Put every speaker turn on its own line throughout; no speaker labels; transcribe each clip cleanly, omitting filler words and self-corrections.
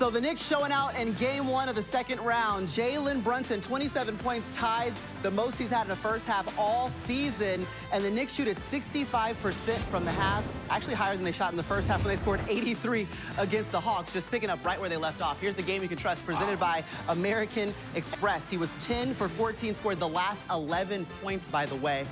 So the Knicks showing out in game one of the second round. Jalen Brunson, 27 points, ties the most he's had in the first half all season. And the Knicks shoot at 65% from the half, actually higher than they shot in the first half when they scored 83 against the Hawks, just picking up right where they left off. Here's the game you can trust, presented by American Express. He was 10 for 14, scored the last 11 points, by the way,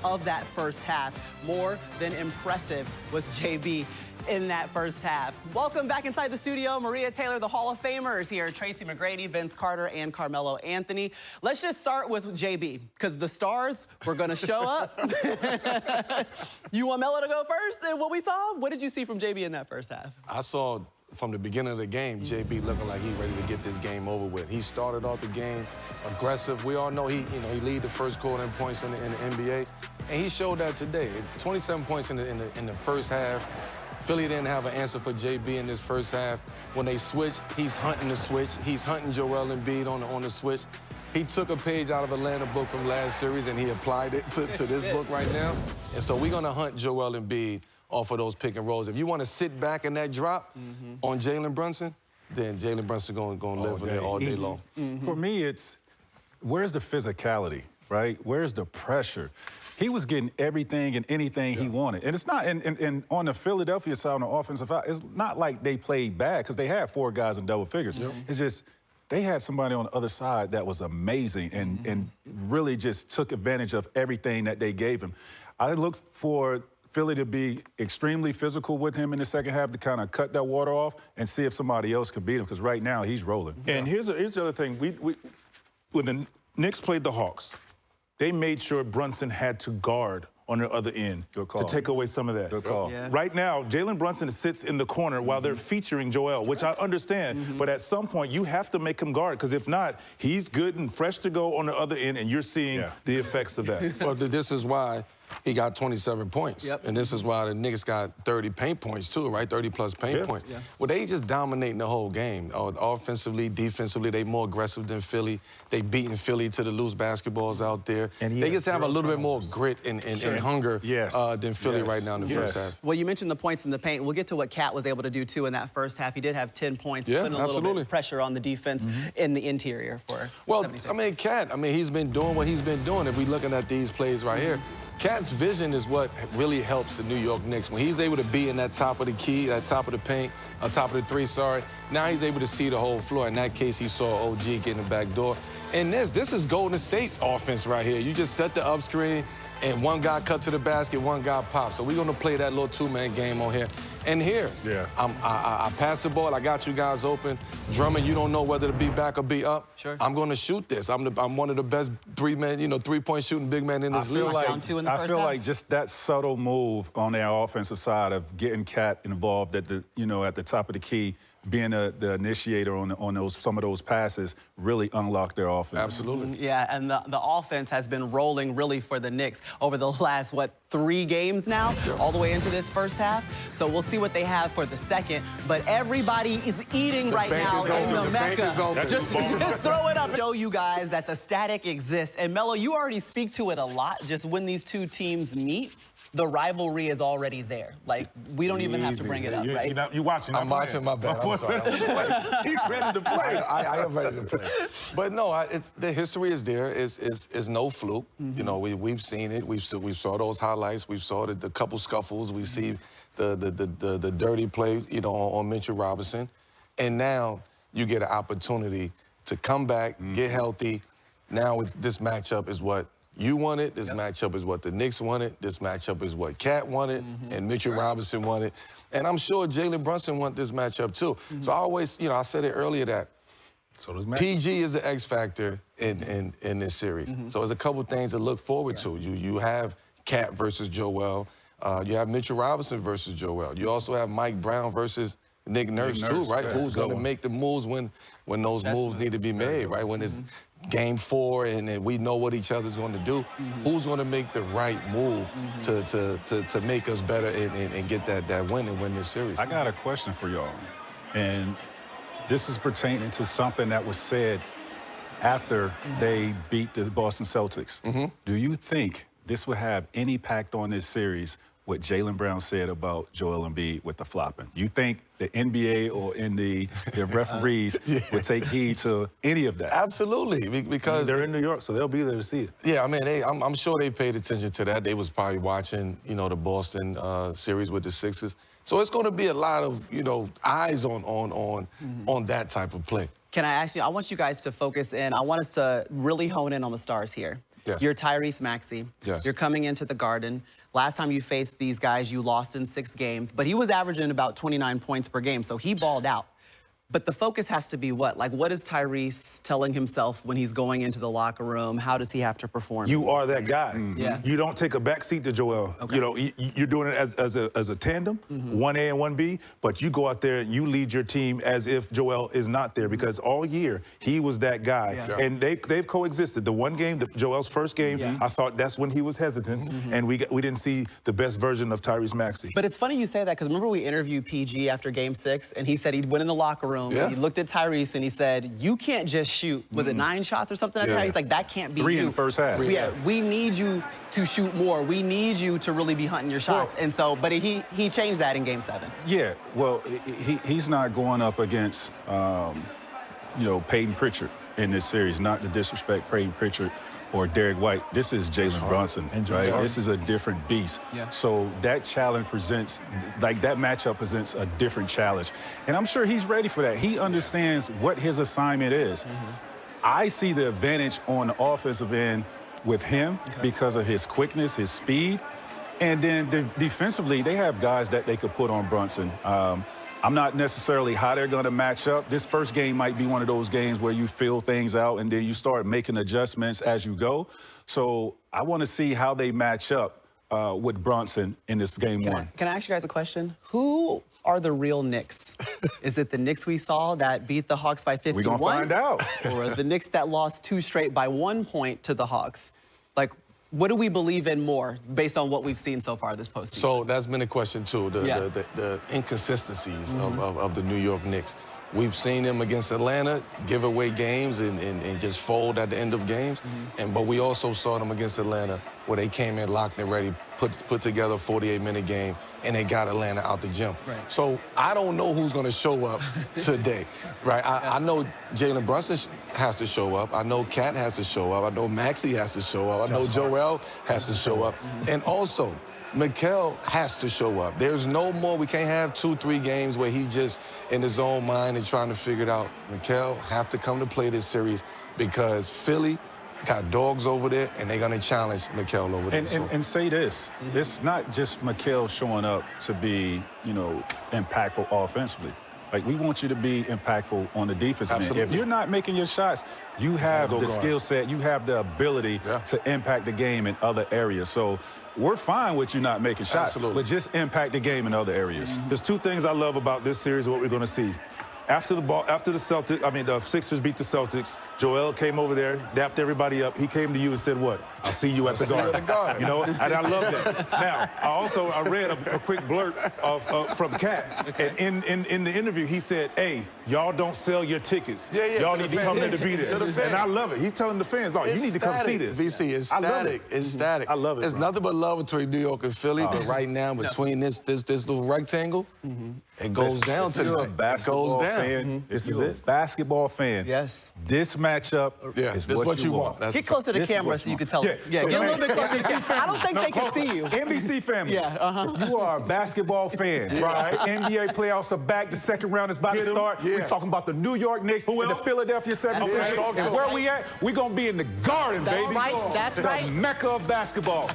of that first half. More than impressive was JB in that first half. Welcome back inside the studio. Maria Taylor, the Hall of Famers here. Tracy McGrady, Vince Carter, and Carmelo Anthony. Let's just start with JB, because the stars were going to show up. You want Melo to go first? And what we saw? What did you see from JB in that first half?
I saw from the beginning of the game, JB looking like he's ready to get this game over with. He started off the game aggressive. We all know he lead the first quarter in points in the NBA, and he showed that today. 27 points in the first half. Philly didn't have an answer for JB in this first half. When they switched, he's hunting the switch. He's hunting Joel Embiid on the switch. He took a page out of Atlanta book from last series and he applied it to this book right now. And so we're gonna hunt Joel Embiid off of those pick and rolls. If you want to sit back in that drop on Jalen Brunson, then Jalen Brunson gonna live in there all day long.
For me, it's where's the physicality, right? Where's the pressure? He was getting everything and anything he wanted. And it's not, and on the Philadelphia side, on the offensive side, it's not like they played bad, because they had 4 guys in double figures. It's just, they had somebody on the other side that was amazing and really just took advantage of everything that they gave him. I looked for Philly to be extremely physical with him in the second half to kind of cut that water off and see if somebody else could beat him, because right now he's rolling.
And here's the other thing. When the Knicks played the Hawks, they made sure Brunson had to guard on the other end to take away some of that.
Good call.
Yeah.
Right now, Jalen Brunson sits in the corner while they're featuring Joel, which I understand, but at some point you have to make him guard, because if not, he's good and fresh to go on the other end, and you're seeing the effects of that.
Well, this is why he got 27 points. And this is why the Knicks got 30 paint points too, right? 30-plus paint points. Well, they just dominating the whole game. Offensively, defensively, they more aggressive than Philly. They beating Philly to the loose basketballs out there. And they just have a little bit more grit and hunger than Philly right now in the first half.
Well, you mentioned the points in the paint. We'll get to what Cat was able to do, too, in that first half. He did have 10 points, putting a little bit of pressure on the defense in the interior for 76ers.
I mean, Cat, he's been doing what he's been doing. If we're looking at these plays right here, Cat's vision is what really helps the New York Knicks. When he's able to be in that top of the key, that top of the paint, top of the three, now he's able to see the whole floor. In that case, he saw OG getting the back door. And this is Golden State offense right here. You just set the up screen, and one guy cut to the basket, one guy pops. So we're going to play that little two-man game on here. And here, I pass the ball. I got you guys open. Drummond, you don't know whether to be back or be up. I'm going to shoot this. I'm one of the best three-point shooting big men in this league.
I feel like just that subtle move on their offensive side of getting Cat involved at the at the top of the key, being the initiator on some of those passes, really unlocked their offense.
Absolutely.
Yeah, and the offense has been rolling really for the Knicks over the last, 3 games now, all the way into this first half. So we'll see what they have for the second. But everybody is eating right now in the Mecca. Just throw it up. Show you guys that the static exists. And Melo, you already speak to it a lot. Just when these two teams meet, the rivalry is already there. Like, we don't even have to bring it up, right?
You're watching.
I'm watching, my bad. I'm sorry.
He's ready to play.
I am ready to play. But no, the history is there. It's no fluke. We've seen it. We saw those highlights. We saw the couple scuffles. We see the dirty play, on Mitchell Robinson. And now you get an opportunity to come back, get healthy. Now this matchup is what you wanted. This matchup is what the Knicks wanted. This matchup is what Cat wanted and Mitchell Robinson wanted. And I'm sure Jalen Brunson wants this matchup too. So I always, I said it earlier that PG is the X factor in this series. So there's a couple things to look forward to. You have Cat versus Joel. You have Mitchell Robinson versus Joel. You also have Mike Brown versus Nick Nurse too, right? Who's going to make the moves when those moves need to be made, right? When it's Game 4 and we know what each other's going to do, who's going to make the right move to make us better and get that win and win this series?
I got a question for y'all, and this is pertaining to something that was said after they beat the Boston Celtics. Do you think this would have any impact on this series what Jaylen Brown said about Joel Embiid with the flopping? You think the NBA or in the referees would take heed to any of that?
Absolutely, because
they're in New York, so they'll be there to see it.
Yeah, I mean, I'm sure they paid attention to that. They was probably watching, you know, the Boston series with the Sixers. So it's going to be a lot of, you know, eyes on that type of play.
Can I ask you, I want you guys to focus in. I want us to really hone in on the stars here.
Yes.
You're Tyrese Maxey.
Yes.
You're coming into the Garden. Last time you faced these guys, you lost in 6 games, but he was averaging about 29 points per game, so he balled out. But the focus has to be what? Like, what is Tyrese telling himself when he's going into the locker room? How does he have to perform?
You are that guy.
Yeah.
You don't take a back seat to Joel.
Okay.
You know, you're doing it as a tandem, 1A and 1B, but you go out there and you lead your team as if Joel is not there, because all year he was that guy.
Yeah.
And they've coexisted. The one game, Joel's first game, I thought that's when he was hesitant, and we didn't see the best version of Tyrese Maxey.
But it's funny you say that, because remember we interviewed PG after Game 6, and he said he went in the locker room,
Yeah.
he looked at Tyrese, and he said, you can't just shoot, was it 9 shots or something like that? He's like, that can't be
3
you.
in the first half.
Yeah, we need you to shoot more. We need you to really be hunting your shots. And so, but he changed that in Game 7.
Yeah, well, he's not going up against, you know, Peyton Pritchard in this series, not to disrespect Peyton Pritchard or Derek White. This is Jalen Brunson, right? This is a different beast.
Yeah.
So that challenge presents, like that matchup presents a different challenge. And I'm sure he's ready for that. He understands what his assignment is. I see the advantage on the offensive end with him because of his quickness, his speed. And then defensively, they have guys that they could put on Brunson. I'm not necessarily how they're going to match up. This first game might be one of those games where you feel things out and then you start making adjustments as you go. So I want to see how they match up with Brunson in this game 1.
Can I ask you guys a question? Who are the real Knicks? Is it the Knicks we saw that beat the Hawks by 51?
We're going to find out.
Or the Knicks that lost 2 straight by 1 point to the Hawks? Like, what do we believe in more based on what we've seen so far this postseason?
So that's been a question, too, the inconsistencies of the New York Knicks. We've seen them against Atlanta give away games and just fold at the end of games. But we also saw them against Atlanta where they came in locked and ready, put together a 48-minute game, and they got Atlanta out the gym.
Right.
So I don't know who's going to show up today, right? I know Jalen Brunson has to show up. I know Cat has to show up. I know Maxey has to show up. I know Joel has to show up. And also, Mikal has to show up. There's no more, we can't have 2-3 games where he's just in his own mind and trying to figure it out. Mikal have to come to play this series because Philly got dogs over there, and they're going to challenge Mikal over there.
And say this, it's not just Mikal showing up to be, you know, impactful offensively. Like, we want you to be impactful on the defense.
Absolutely.
If you're not making your shots, you have the skill set, you have the ability to impact the game in other areas. So we're fine with you not making shots, but just impact the game in other areas.
There's 2 things I love about this series, what we're going to see. After the Sixers beat the Celtics, Joel came over there, dapped everybody up. He came to you and said, what? I'll see you at the Garden. You know, and I love that. Now, I read a quick blurt from Cat. And in the interview, he said, hey, y'all don't sell your tickets. Y'all need to come there to be there. And I love it. He's telling the fans, oh, you need to come see this.
BC, it's static. It's static.
I love it.
There's nothing but love between New York and Philly, but right now, between this little rectangle, it goes down to
the basketball fan. This is it. Basketball fan.
Yes.
This matchup is what you want.
Get closer to the camera so you can tell. Get a little bit closer to the camera. I don't think they can see you.
NBC family. You are a basketball fan, right? NBA playoffs are back. The second round is about to start. We're talking about the New York Knicks and the Philadelphia 76ers. And where we at? We're going to be in the Garden, baby.
That's right.
The Mecca of basketball.